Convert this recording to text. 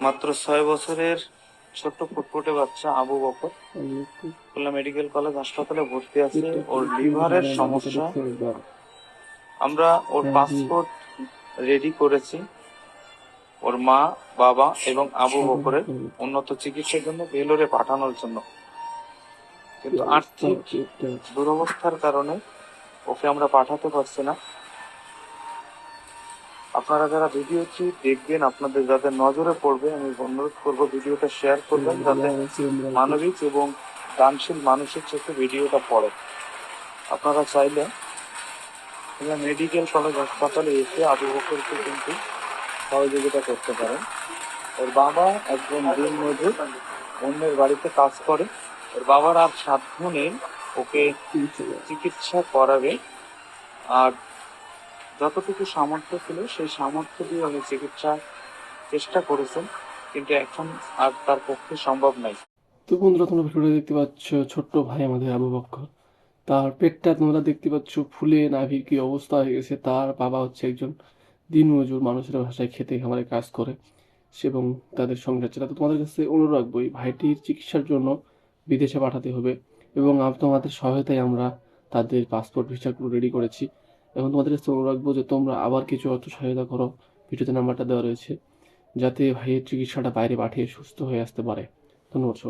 মাত্র 6 বছরের ছোট্ট ফুটফুটে বাচ্চা আবু বকর খুলনা মেডিকেল কলেজ হাসপাতালে ভর্তি আছে। ওর লিভারের সমস্যা। আমরা ওর পাসপোর্ট রেডি করেছি ওর মা, বাবা এবং আবু বকরের উন্নত চিকিৎসার জন্য ভেলোরে পাঠানোর জন্য, কিন্তু আর্থিক দুরবস্থার কারণে ওকে আমরা পাঠাতে পারছি না। আপনারা যারা ভিডিওটি দেখবেন, আপনাদের যাদের নজরে পড়বে, আমি অনুরোধ করবো ভিডিওটা শেয়ার করবেন, যাতে মানবিক এবং দানশীল মানুষের চোখে ভিডিওটা পড়ে। আপনারা চাইলে মেডিকেল কলেজ হাসপাতালে এসে আবু বকরকে কিন্তু সহযোগিতা করতে পারেন। ওর বাবা একজন দিনমজুর, অন্যের বাড়িতে কাজ করে। ওর বাবার আর সাধ্য নেই ওকে চিকিৎসা করাবে, আর যতটুকু সামর্থ্য ছিল সেই সামর্থ্য দিয়ে উনি চিকিৎসা চেষ্টা করেছেন, কিন্তু এখন আর তার পক্ষে সম্ভব নাই। তো বন্ধুরা, তোমরা ভিডিওটা দেখতে পাচ্ছ, ছোট্ট ভাই আমাদের আবু বক্কর, তার পেটটা তোমরা দেখতে পাচ্ছ ফুলে নাভির কি অবস্থা হয়ে গেছে। তার বাবা হচ্ছে একজন দিনমজুর, মানুষের ভাষায় খেতে খামারে কাজ করে এবং তাদের সংসার চালায়। তো তোমাদের কাছে অনুরোধ রাখবো, এই ভাইটির চিকিৎসার জন্য বিদেশে পাঠাতে হবে এবং তোমাদের সহায়তায় আমরা তাদের পাসপোর্ট ভিসাগুলো রেডি করেছি। এবং তোমাদের কাছে অনুরোধ রাখবো যে তোমরা আবার কিছু অর্থ সহায়তা করো, ভিডিওতে নাম্বারটা দেওয়া রয়েছে, যাতে ভাইয়ের চিকিৎসাটা বাইরে পাঠিয়ে সুস্থ হয়ে আসতে পারে। ধন্যবাদ সব।